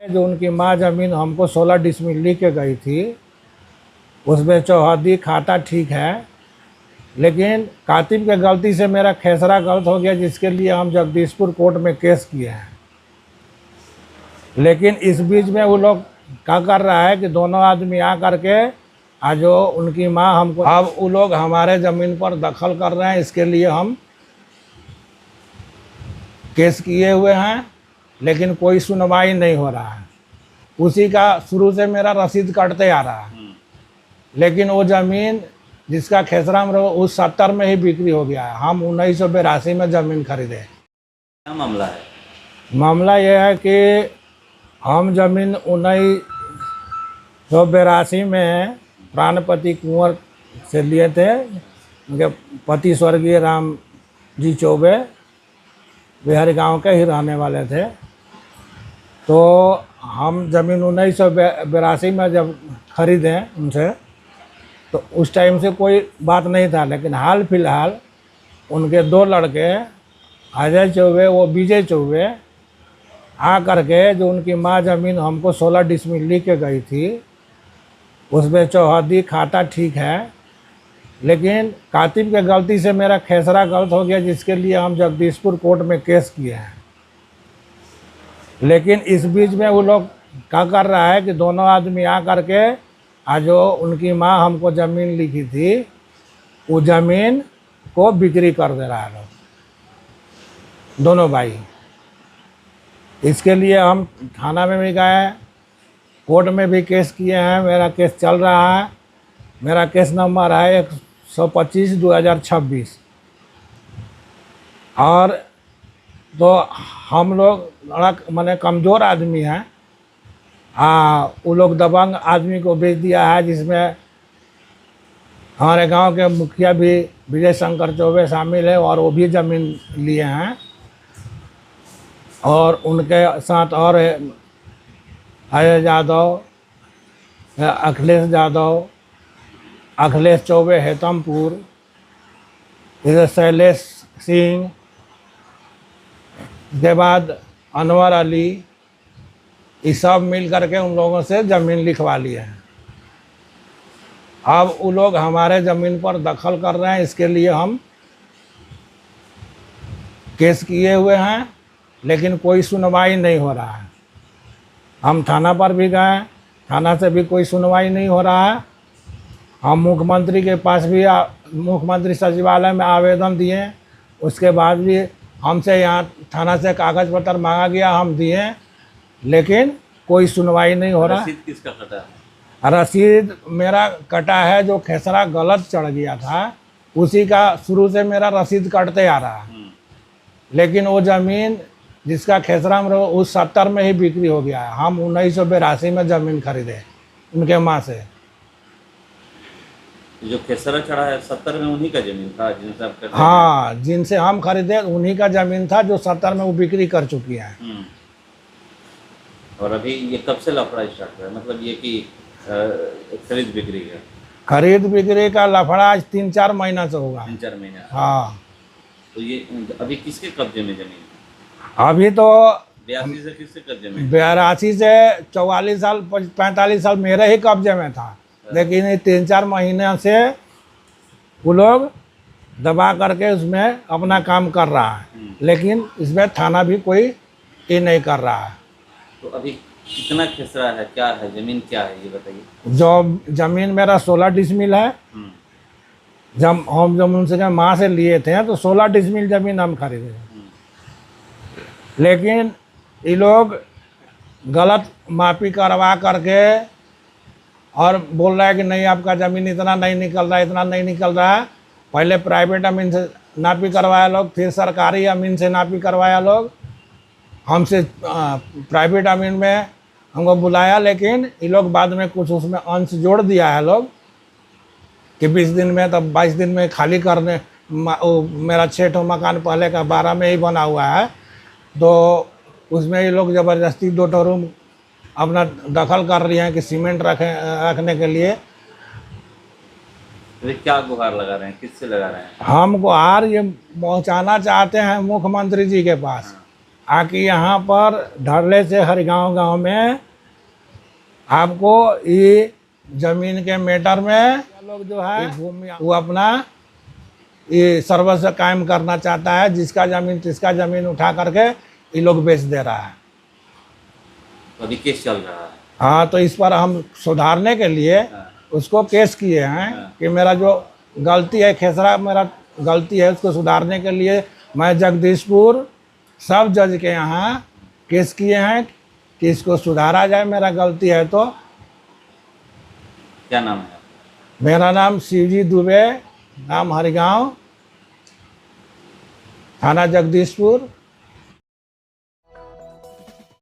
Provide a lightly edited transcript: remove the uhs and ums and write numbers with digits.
जो उनकी माँ ज़मीन हमको 16 डिसमिल लिख के गई थी, उसमें चौहद्दी खाता ठीक है, लेकिन कातिब के गलती से मेरा खेसरा गलत हो गया, जिसके लिए हम जगदीशपुर कोर्ट में केस किए हैं। लेकिन इस बीच में वो लोग क्या कर रहा है कि दोनों आदमी आ करके आज जो उनकी माँ हमको, अब वो लोग हमारे ज़मीन पर दखल कर रहे हैं, इसके लिए हम केस किए हुए हैं, लेकिन कोई सुनवाई नहीं हो रहा है। उसी का शुरू से मेरा रसीद कटते आ रहा है, लेकिन वो ज़मीन जिसका खेसरा में उस 70 में ही बिक्री हो गया है। हम 1982 में ज़मीन खरीदे। क्या मामला है? मामला यह है कि हम ज़मीन 1982 में प्राणपति कुंवर से लिए थे। उनके पति स्वर्गीय राम जी चौबे बिहारी गांव के ही रहने वाले थे। तो हम ज़मीन 1982 में जब खरीदे उनसे, तो उस टाइम से कोई बात नहीं था, लेकिन हाल फिलहाल उनके दो लड़के अजय चौबे वो विजय चौबे आ करके जो उनकी माँ ज़मीन हमको 16 डिसमिल लिख के गई थी, उसमें चौहद्दी खाता ठीक है, लेकिन कातिब के गलती से मेरा खेसरा गलत हो गया, जिसके लिए हम जगदीशपुर कोर्ट में केस किए हैं। लेकिन इस बीच में वो लोग क्या कर रहा है कि दोनों आदमी आ करके आज जो उनकी माँ हमको ज़मीन लिखी थी, वो ज़मीन को बिक्री कर दे रहा है लोग, दोनों भाई। इसके लिए हम थाना में भी गए, कोर्ट में भी केस किए हैं। मेरा केस चल रहा है। मेरा केस नंबर है 125/2026। और तो हम लोग माने कमज़ोर आदमी हैं, वो लोग दबंग आदमी को बेच दिया है, जिसमें हमारे गांव के मुखिया भी विजय शंकर चौबे शामिल है, और वो भी ज़मीन लिए हैं। और उनके साथ और अजय यादव, अखिलेश यादव, अखिलेश चौबे हेतमपुर, इधर शैलेश सिंह, के बाद अनवर अली, ये सब मिल करके उन लोगों से ज़मीन लिखवा लिए हैं। अब वो लोग हमारे ज़मीन पर दखल कर रहे हैं, इसके लिए हम केस किए हुए हैं, लेकिन कोई सुनवाई नहीं हो रहा है। हम थाना पर भी गए, थाना से भी कोई सुनवाई नहीं हो रहा है। हम मुख्यमंत्री के पास भी मुख्यमंत्री सचिवालय में आवेदन दिए, उसके बाद भी हमसे यहाँ थाना से कागज़ पत्र मांगा गया, हम दिए, लेकिन कोई सुनवाई नहीं हो रहा। रसीद किसका कटा है? रसीद मेरा कटा है, जो खेसरा गलत चढ़ गया था, उसी का शुरू से मेरा रसीद कटते आ रहा है। लेकिन वो ज़मीन जिसका खेसरा में उस 70 में ही बिक्री हो गया है। हम 1982 में ज़मीन खरीदे उनके माँ से। जो खेसरा चढ़ा है 70 में उन्हीं का ज़मीन था जिनसे आप करते? हाँ, जिनसे हम खरीदे उन्हीं का ज़मीन था, जो 70 में वो बिक्री कर चुकी है। और अभी ये कब से लफड़ा स्टार्ट हुआ है? मतलब ये कि खरीद बिक्री का? खरीद बिक्री का लफड़ा आज 3-4 महीना से होगा। 3-4 महीना? हाँ। तो ये अभी किसके कब्जे में ज़मीन? अभी तो 82 से किसके कब्जे में? 82 से 44 साल 45 साल मेरे ही कब्जे में था, लेकिन ये 3-4 महीने से वो लोग दबा करके उसमें अपना काम कर रहा है, लेकिन इसमें थाना भी कोई ये नहीं कर रहा है। तो अभी कितना खेसरा है, क्या है, ज़मीन क्या है, ये बताइए। जो ज़मीन मेरा 16 डिसमिल है। जब हम उनसे माँ से लिए थे तो 16 डिसमिल ज़मीन हम खरीदे, लेकिन ये लोग गलत मापी करवा करके और बोल रहा है कि नहीं, आपका ज़मीन इतना नहीं निकल रहा है, इतना नहीं निकल रहा है। पहले प्राइवेट अमीन से नापी करवाया लोग, फिर सरकारी अमीन से नापी करवाया लोग। हमसे प्राइवेट अमीन में हमको बुलाया, लेकिन ये लोग बाद में कुछ उसमें अंश जोड़ दिया है लोग कि 20 दिन में, तब 22 दिन में खाली करने। मेरा 6 ठो मकान पहले का 12 में ही बना हुआ है, तो उसमें ये लोग ज़बरदस्ती 2 ठो रूम अपना दखल कर रही हैं कि सीमेंट रखने के लिए। क्या गुहार लगा रहे हैं, किससे लगा रहे हैं? हम गुहार ये पहुंचाना चाहते हैं मुख्यमंत्री जी के पास आके यहाँ पर धरले से हर गांव में आपको ये जमीन के मैटर में लोग जो है भूमि वो अपना ये सर्वस्व कायम करना चाहता है, जिसका जमीन तिसका जमीन उठा करके ये लोग बेच दे रहा है। तो अभी केस चल रहा है। हाँ, तो इस पर हम सुधारने के लिए उसको केस किए हैं कि मेरा जो गलती है, खेसरा मेरा गलती है, उसको सुधारने के लिए मैं जगदीशपुर सब जज के यहाँ केस किए हैं कि इसको सुधारा जाए, मेरा गलती है तो। क्या नाम है आपका? मेरा नाम शिवजी दुबे, नाम हरिगांव, थाना जगदीशपुर।